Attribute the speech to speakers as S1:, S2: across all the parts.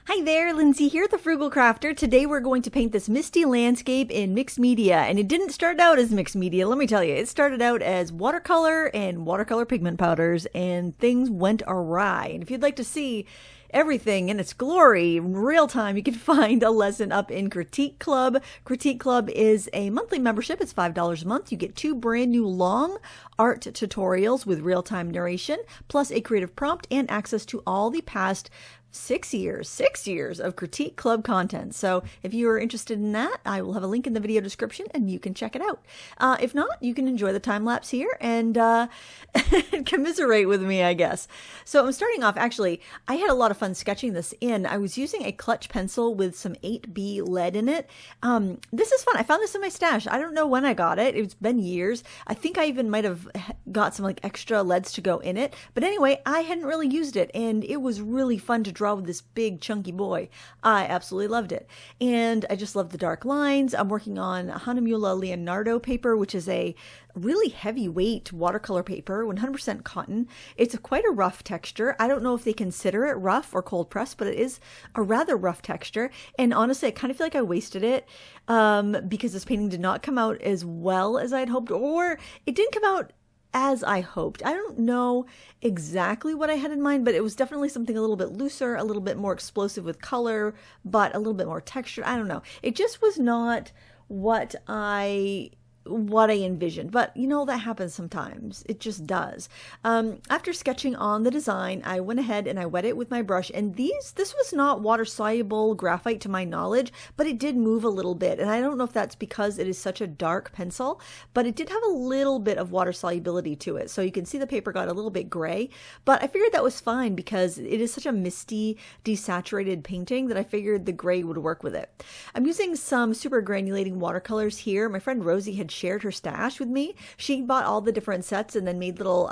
S1: Hi there, Lindsay here, the Frugal Crafter. Today we're going to paint this misty landscape in mixed media, and it didn't start out as mixed media, let me tell you. It started out as watercolor and watercolor pigment powders, and things went awry. And if you'd like to see everything in its glory in real time, you can find a lesson up in Critique Club. Critique Club is a monthly membership. It's $5 a month. You get 2 brand new long art tutorials with real-time narration, plus a creative prompt and access to all the past 6 years of Critique Club content. So if you are interested in that, I will have a link in the video description and you can check it out. If not, you can enjoy the time lapse here and commiserate with me, I guess. So I'm starting off, actually, I had a lot of fun sketching this in. I was using a clutch pencil with some 8B lead in it. This is fun. I found this in my stash. I don't know when I got it. It's been years. I think I even might have got some like extra leads to go in it. But anyway, I hadn't really used it and it was really fun to draw with this big chunky boy. I absolutely loved it. And I just love the dark lines. I'm working on Hahnemuhle Leonardo paper, which is a really heavyweight watercolor paper, 100% cotton. It's quite a rough texture. I don't know if they consider it rough or cold pressed, but it is a rather rough texture. And honestly, I kind of feel like I wasted it because this painting did not come out as well as I'd hoped, or it didn't come out as I hoped. I don't know exactly what I had in mind, but it was definitely something a little bit looser, a little bit more explosive with color, but a little bit more textured. I don't know. It just was not what I envisioned, but you know, that happens sometimes. It just does. After sketching on the design, I went ahead and I wet it with my brush, and this was not water soluble graphite to my knowledge, but it did move a little bit. And I don't know if that's because it is such a dark pencil, but it did have a little bit of water solubility to it. So you can see the paper got a little bit gray, but I figured that was fine because it is such a misty, desaturated painting that I figured the gray would work with it. I'm using some super granulating watercolors here. My friend Rosie had shared her stash with me. She bought all the different sets and then made little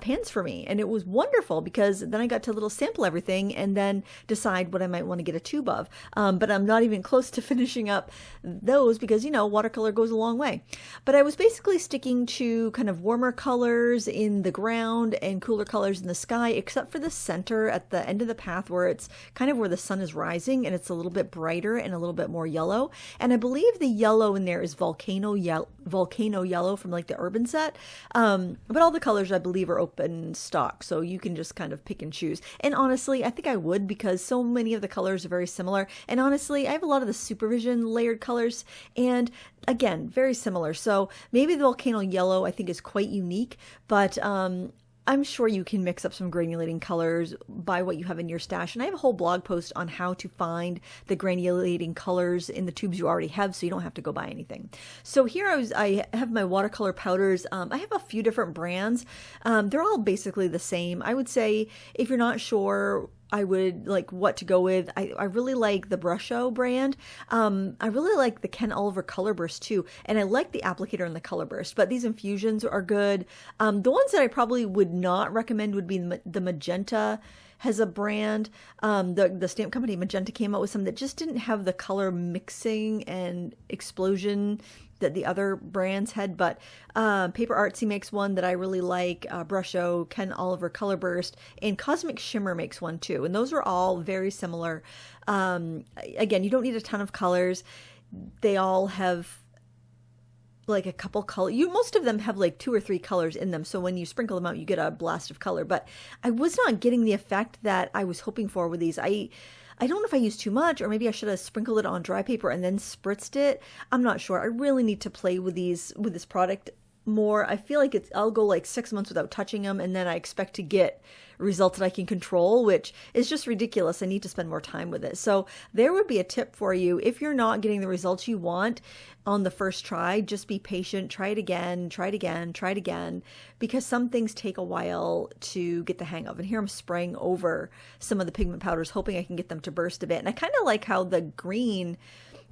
S1: pans for me, and it was wonderful because then I got to little sample everything and then decide what I might want to get a tube of. But I'm not even close to finishing up those because, you know, watercolor goes a long way. But I was basically sticking to kind of warmer colors in the ground and cooler colors in the sky, except for the center at the end of the path where it's kind of where the sun is rising and it's a little bit brighter and a little bit more yellow. And I believe the yellow in there is volcano yellow from like the urban set. But all the colors I believe are open stock, so you can just kind of pick and choose. And honestly, I think I would, because so many of the colors are very similar. And honestly, I have a lot of the supervision layered colors, and again, very similar. So maybe the volcano yellow I think is quite unique, but I'm sure you can mix up some granulating colors by what you have in your stash. And I have a whole blog post on how to find the granulating colors in the tubes you already have, so you don't have to go buy anything. So here I have my watercolor powders. I have a few different brands. They're all basically the same. I would say if you're not sure I would like what to go with, I really like the Brusho brand. I really like the Ken Oliver Color Burst too, and I like the applicator and the Color Burst, but these infusions are good. The ones that I probably would not recommend would be the Magenta has a brand. The stamp company Magenta came out with some that just didn't have the color mixing and explosion that the other brands had, but Paper Artsy makes one that I really like, Brusho, Ken Oliver Color Burst, and Cosmic Shimmer makes one too, and those are all very similar. Again, you don't need a ton of colors. They all have like a couple colors. Most of them have like 2 or 3 colors in them, so when you sprinkle them out you get a blast of color, but I was not getting the effect that I was hoping for with these. I don't know if I used too much, or maybe I should have sprinkled it on dry paper and then spritzed it. I'm not sure. I really need to play with this product more. I feel like I'll go like 6 months without touching them, and then I expect to get results that I can control, which is just ridiculous. I need to spend more time with it. So there would be a tip for you. If you're not getting the results you want on the first try, just be patient. Try it again, try it again, try it again, because some things take a while to get the hang of. And here I'm spraying over some of the pigment powders, hoping I can get them to burst a bit. And I kind of like how the green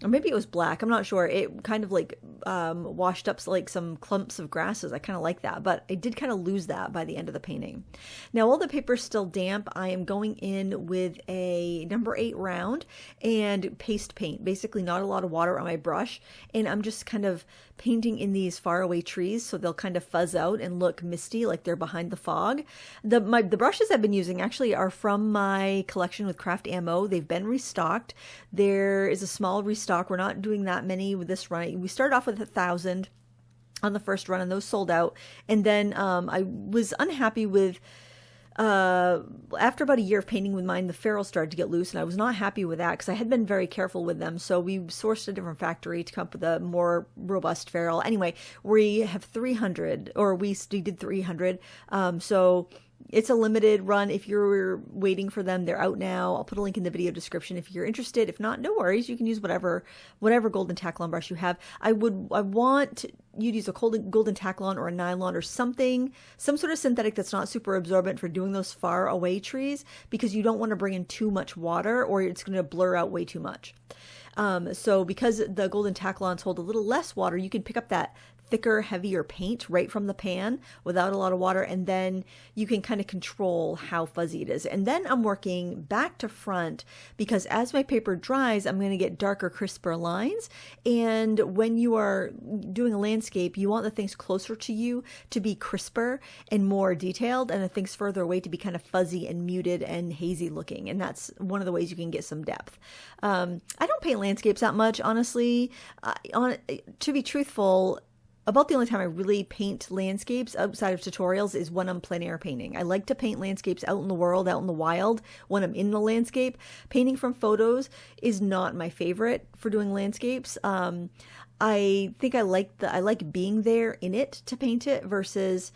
S1: or maybe it was black. I'm not sure. It kind of like washed up like some clumps of grasses. I kind of like that, but I did kind of lose that by the end of the painting. Now, while the paper's still damp, I am going in with a number 8 round and paste paint, basically not a lot of water on my brush. And I'm just kind of painting in these faraway trees so they'll kind of fuzz out and look misty, like they're behind the fog. The brushes I've been using actually are from my collection with Craft Ammo. They've been restocked. There is a small restock. We're not doing that many with this run. We started off with 1,000 on the first run and those sold out. And then I was unhappy with after about a year of painting with mine, the ferrules started to get loose, and I was not happy with that because I had been very careful with them. So we sourced a different factory to come up with a more robust ferrule. Anyway, we have 300, or we did 300. So it's a limited run. If you're waiting for them, they're out now. I'll put a link in the video description if you're interested. If not, no worries. You can use whatever golden Taklon brush you have. I want you to use a golden Taklon or a nylon or something, some sort of synthetic that's not super absorbent for doing those far away trees, because you don't want to bring in too much water or it's going to blur out way too much. So because the golden Taklons hold a little less water, you can pick up that thicker, heavier paint right from the pan without a lot of water, and then you can kind of control how fuzzy it is. And then I'm working back to front because as my paper dries, I'm going to get darker, crisper lines. And when you are doing a landscape, you want the things closer to you to be crisper and more detailed, and the things further away to be kind of fuzzy and muted and hazy looking. And that's one of the ways you can get some depth. I don't paint landscapes that much, honestly. To be truthful, about the only time I really paint landscapes outside of tutorials is when I'm plein air painting. I like to paint landscapes out in the world, out in the wild, when I'm in the landscape. Painting from photos is not my favorite for doing landscapes. I think I like being there in it to paint it versus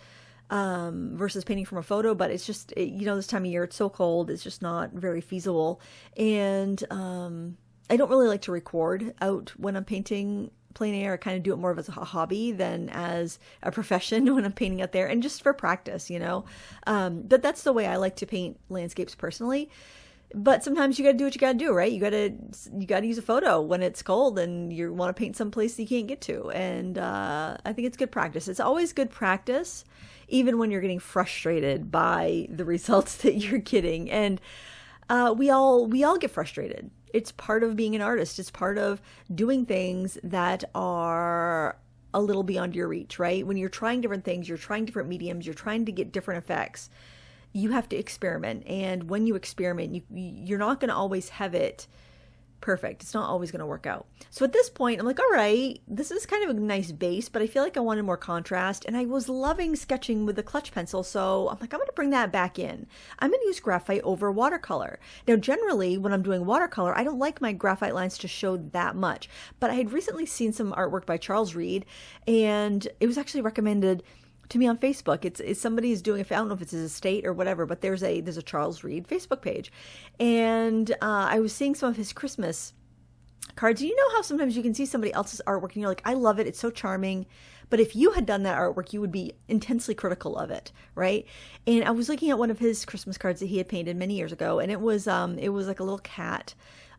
S1: painting from a photo, but it's just, this time of year, it's so cold, it's just not very feasible. And I don't really like to record out when I'm painting plein air. I kind of do it more of as a hobby than as a profession when I'm painting out there, and just for practice, but that's the way I like to paint landscapes personally. But sometimes you got to do what you got to do, right? You got to use a photo when it's cold and you want to paint someplace you can't get to. And I think it's good practice. It's always good practice, even when you're getting frustrated by the results that you're getting. And we all get frustrated. It's part of being an artist. It's part of doing things that are a little beyond your reach, right? When you're trying different things, you're trying different mediums, you're trying to get different effects, you have to experiment. And when you experiment, you're not going to always have it perfect. It's not always going to work out. So at this point, I'm like, all right, this is kind of a nice base, but I feel like I wanted more contrast. And I was loving sketching with the clutch pencil. So I'm like, I'm going to bring that back in. I'm going to use graphite over watercolor. Now, generally, when I'm doing watercolor, I don't like my graphite lines to show that much. But I had recently seen some artwork by Charles Reed, and it was actually recommended to me on Facebook. It's somebody's doing, I don't know if it's his estate or whatever, but there's a Charles Reed Facebook page. And I was seeing some of his Christmas cards. You know how sometimes you can see somebody else's artwork and you're like, I love it, it's so charming. But if you had done that artwork, you would be intensely critical of it, right? And I was looking at one of his Christmas cards that he had painted many years ago, and it was like a little cat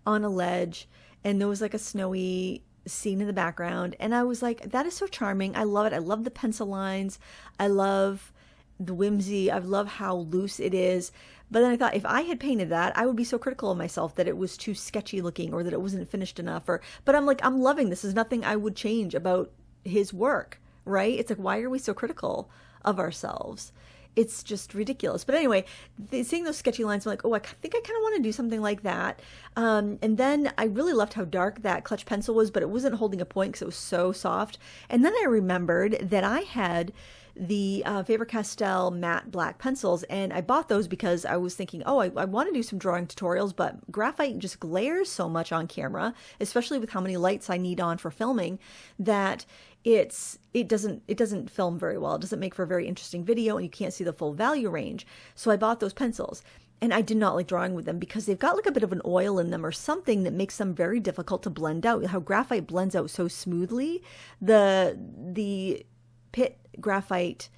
S1: on a ledge, and there was like a snowy scene in the background, and I was like, that is so charming. I love it. I love the pencil lines. I love the whimsy. I love how loose it is. But then I thought, if I had painted that, I would be so critical of myself that it was too sketchy looking or that it wasn't finished enough. But I'm like, I'm loving this. There's nothing I would change about his work, right? It's like, why are we so critical of ourselves? It's just ridiculous. But anyway, seeing those sketchy lines, I'm like, oh, I think I kind of want to do something like that. And then I really loved how dark that clutch pencil was, but it wasn't holding a point because it was so soft. And then I remembered that I had the Faber-Castell matte black pencils, and I bought those because I was thinking, oh, I want to do some drawing tutorials, but graphite just glares so much on camera, especially with how many lights I need on for filming, that it doesn't film very well. It doesn't make for a very interesting video, and you can't see the full value range. So I bought those pencils, and I did not like drawing with them because they've got like a bit of an oil in them or something that makes them very difficult to blend out. How graphite blends out so smoothly. The Pitt graphite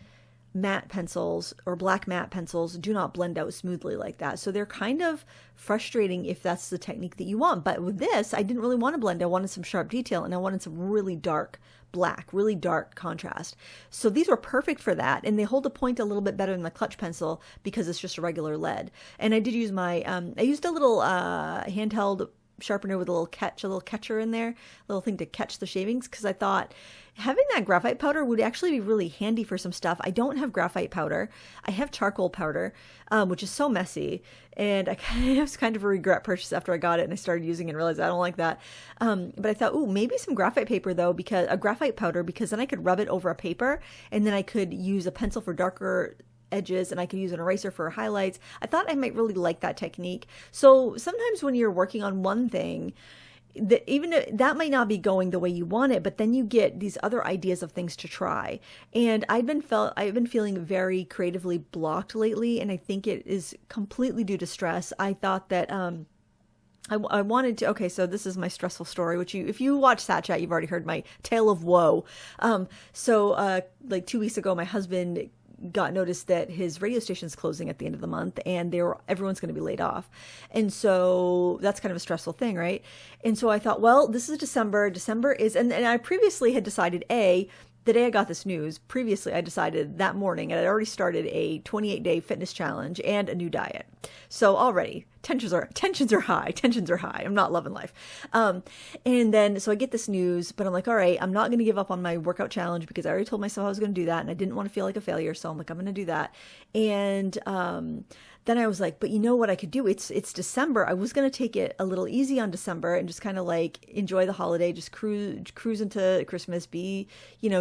S1: matte pencils or black matte pencils do not blend out smoothly like that. So they're kind of frustrating if that's the technique that you want. But with this, I didn't really want to blend. I wanted some sharp detail, and I wanted some really dark black, really dark contrast. So these were perfect for that. And they hold the point a little bit better than the clutch pencil because it's just a regular lead. And I did use my, I used a little handheld sharpener with a little catcher in there, a little thing to catch the shavings, because I thought having that graphite powder would actually be really handy for some stuff. I don't have graphite powder. I have charcoal powder, which is so messy, and it was kind of a regret purchase after I got it and I started using it and realized I don't like that. But I thought, ooh, maybe some graphite paper though, because a graphite powder, because then I could rub it over a paper, and then I could use a pencil for darker edges, and I could use an eraser for highlights. I thought I might really like that technique. So sometimes when you're working on one thing, that might not be going the way you want it, but then you get these other ideas of things to try. And I've been feeling very creatively blocked lately, and I think it is completely due to stress. I thought that I wanted to, okay, so this is my stressful story, which if you watch Sat Chat, you've already heard my tale of woe. Like 2 weeks ago, my husband got noticed that his radio station's closing at the end of the month, and everyone's going to be laid off. And so that's kind of a stressful thing, right? And so I thought, well, this is December. December is, and I previously had decided, the day I got this news, previously I decided that morning, and I'd already started a 28-day fitness challenge and a new diet. So already tensions are high. I'm not loving life. And then, so I get this news, but I'm like, all right, I'm not going to give up on my workout challenge because I already told myself I was going to do that, and I didn't want to feel like a failure. So I'm like, I'm going to do that. And, then I was like, but you know what I could do? It's December. I was going to take it a little easy on December and just kind of like enjoy the holiday, just cruise into Christmas, be,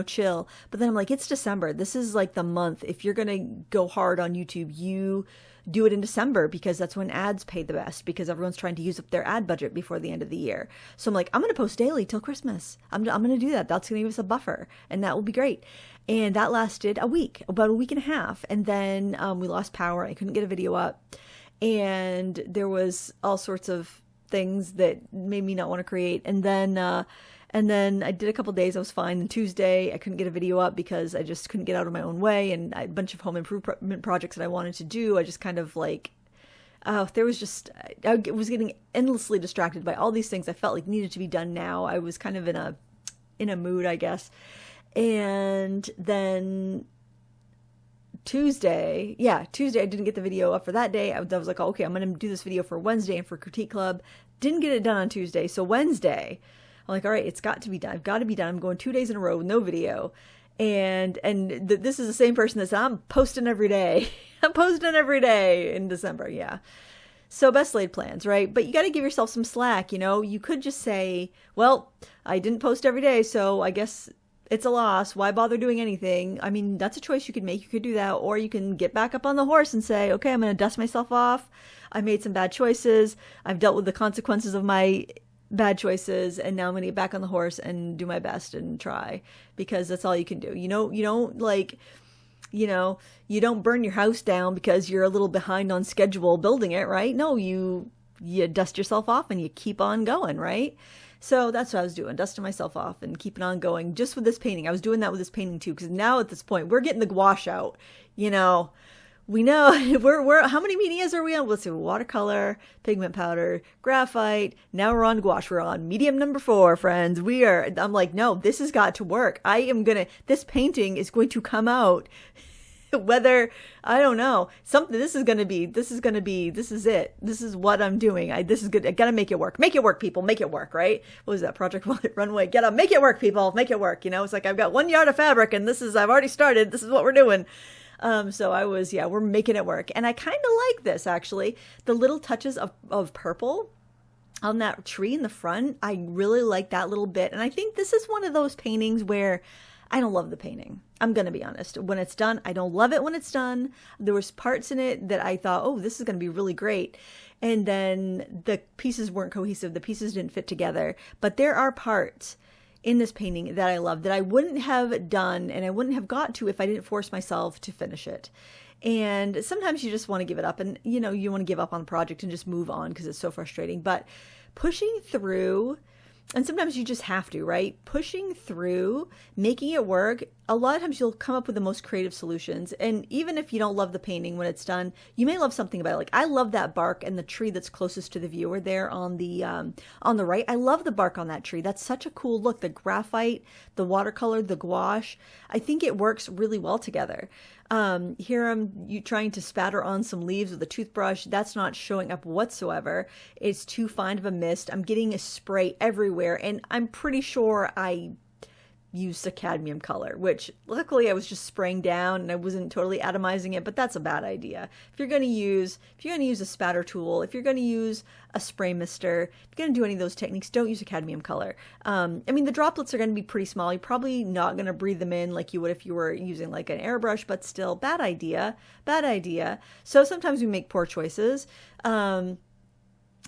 S1: chill. But then I'm like, it's December. This is like the month. If you're going to go hard on YouTube, you do it in December, because that's when ads pay the best, because everyone's trying to use up their ad budget before the end of the year. So I'm like, I'm going to post daily till Christmas. I'm going to do that. That's going to give us a buffer, and that will be great. And that lasted about a week and a half. And then we lost power. I couldn't get a video up. And there was all sorts of things that made me not want to create. And then I did a couple days. I was fine. And Tuesday, I couldn't get a video up because I just couldn't get out of my own way. And I had a bunch of home improvement projects that I wanted to do. I just kind of like, I was getting endlessly distracted by all these things I felt like needed to be done now. I was kind of in a mood, I guess. And then Tuesday, I didn't get the video up for that day. I was like, oh, okay, I'm going to do this video for Wednesday and for Critique Club. Didn't get it done on Tuesday. So Wednesday, I'm like, all right, it's got to be done. I've got to be done. I'm going 2 days in a row with no video. And this is the same person that said, I'm posting every day. I'm posting every day in December. Yeah. So best laid plans, right? But you got to give yourself some slack. You could just say, well, I didn't post every day, so I guess it's a loss. Why bother doing anything? I mean, that's a choice you could make. You could do that, or you can get back up on the horse and say, okay, I'm going to dust myself off. I made some bad choices. I've dealt with the consequences of my bad choices, and now I'm going to get back on the horse and do my best and try, because that's all you can do. You don't burn your house down because you're a little behind on schedule building it, right? No, you dust yourself off and you keep on going, right? So that's what I was doing, dusting myself off and keeping on going just with this painting. I was doing that with this painting too, because now at this point, we're getting the gouache out. We know we're how many medias are we on? Let's see, watercolor, pigment powder, graphite. Now we're on gouache. We're on medium number 4, friends. I'm like, no, this has got to work. This painting is going to come out. Whether, I don't know, this is it. This is what I'm doing. This is good. I got to make it work. Make it work, people. Make it work, right? What was that? Project Runway. Get up. Make it work, people. Make it work. It's like, I've got 1 yard of fabric and I've already started. This is what we're doing. We're making it work. And I kind of like this, actually. The little touches of purple on that tree in the front. I really like that little bit. And I think this is one of those paintings where I don't love the painting. I'm going to be honest. When it's done, I don't love it when it's done. There was parts in it that I thought, oh, this is going to be really great. And then the pieces weren't cohesive. The pieces didn't fit together. But there are parts in this painting that I love that I wouldn't have done and I wouldn't have got to if I didn't force myself to finish it. And sometimes you just want to give it up, and you want to give up on the project and just move on because it's so frustrating. But pushing through, and sometimes you just have to, right? Pushing through, making it work, a lot of times you'll come up with the most creative solutions. And even if you don't love the painting when it's done, you may love something about it. Like I love that bark and the tree that's closest to the viewer there on the right. I love the bark on that tree. That's such a cool look. The graphite, the watercolor, the gouache. I think it works really well together. Here I'm trying to spatter on some leaves with a toothbrush. That's not showing up whatsoever. It's too fine of a mist. I'm getting a spray everywhere, and I'm pretty sure I used a cadmium color, which luckily I was just spraying down and I wasn't totally atomizing it, but that's a bad idea. If you're going to use a spatter tool, if you're going to use a spray mister, if you're going to do any of those techniques, don't use a cadmium color. I mean, the droplets are going to be pretty small. You're probably not going to breathe them in like you would if you were using like an airbrush, but still bad idea. So sometimes we make poor choices.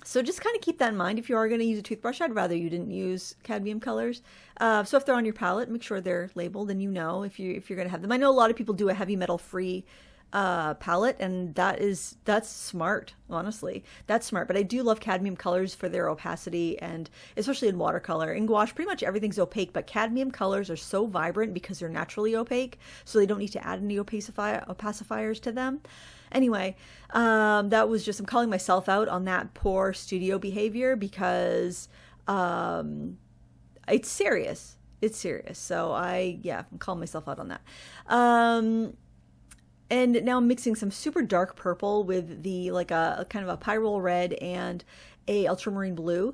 S1: So just kind of keep that in mind. If you are going to use a toothbrush, I'd rather you didn't use cadmium colors. So if they're on your palette, make sure they're labeled and you know if you're going to have them. I know a lot of people do a heavy metal free palette, and that's smart, honestly. That's smart. But I do love cadmium colors for their opacity, and especially in watercolor. In gouache, pretty much everything's opaque, but cadmium colors are so vibrant because they're naturally opaque, so they don't need to add any opacifiers to them. Anyway, that was just, I'm calling myself out on that poor studio behavior because it's serious. It's serious. So I'm calling myself out on that. And now I'm mixing some super dark purple with the like a kind of a pyrrole red and a ultramarine blue.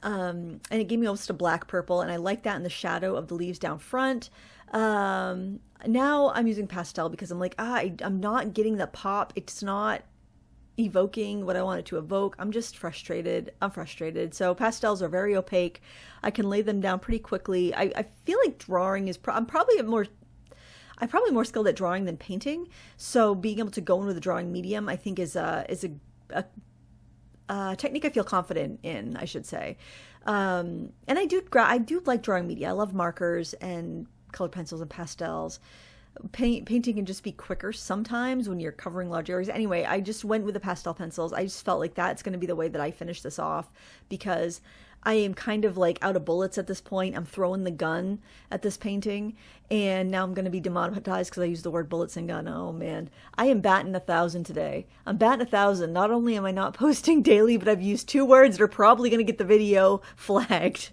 S1: And it gave me almost a black purple, and I like that in the shadow of the leaves down front. Now I'm using pastel because I'm like, I'm not getting the pop. It's not evoking what I want it to evoke. I'm just frustrated. I'm frustrated. So pastels are very opaque. I can lay them down pretty quickly. I feel like drawing is, I'm probably more skilled at drawing than painting. So being able to go in with a drawing medium, I think is a technique I feel confident in, I should say. And I do like drawing media. I love markers and colored pencils and pastels. Painting can just be quicker sometimes when you're covering large areas. Anyway, I just went with the pastel pencils. I just felt like that's going to be the way that I finish this off because I am kind of like out of bullets at this point. I'm throwing the gun at this painting, and now I'm going to be demonetized because I used the word bullets and gun. Oh man, I am batting 1,000 today. I'm batting 1,000. Not only am I not posting daily, but I've used 2 words that are probably going to get the video flagged.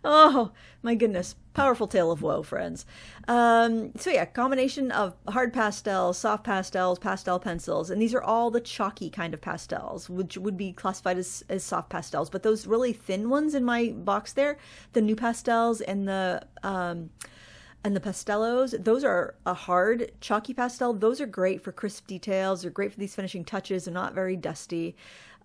S1: Oh my goodness. Powerful tale of woe, friends. So yeah, combination of hard pastels, soft pastels, pastel pencils, and these are all the chalky kind of pastels, which would be classified as soft pastels. But those really thin ones in my box there, the new pastels and the pastellos, those are a hard chalky pastel. Those are great for crisp details. They're great for these finishing touches. They're not very dusty.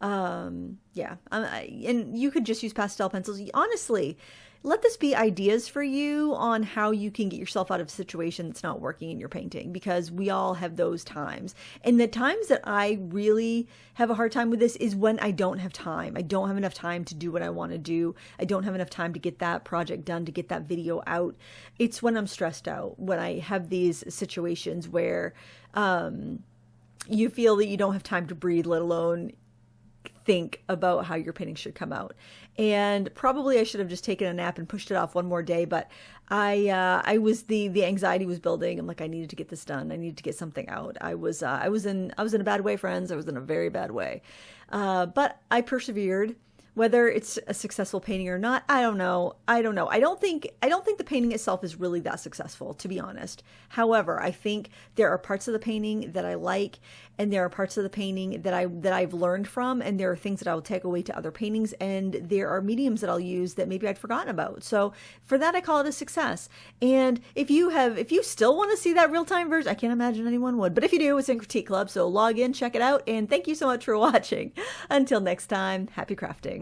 S1: And you could just use pastel pencils. Honestly, let this be ideas for you on how you can get yourself out of a situation that's not working in your painting, because we all have those times. And the times that I really have a hard time with this is when I don't have time. I don't have enough time to do what I want to do. I don't have enough time to get that project done, to get that video out. It's when I'm stressed out, when I have these situations where you feel that you don't have time to breathe, let alone think about how your painting should come out. And probably I should have just taken a nap and pushed it off one more day, but I was the anxiety was building. I'm like, I needed to get this done. I needed to get something out. I was in a bad way, friends. I was in a very bad way. But I persevered. Whether it's a successful painting or not, I don't know. I don't think the painting itself is really that successful, to be honest. However, I think there are parts of the painting that I like, and there are parts of the painting that I've learned from, and there are things that I will take away to other paintings, and there are mediums that I'll use that maybe I'd forgotten about. So for that, I call it a success. And if you still want to see that real-time version, I can't imagine anyone would, but if you do, it's in Critique Club, so log in, check it out, and thank you so much for watching. Until next time, happy crafting.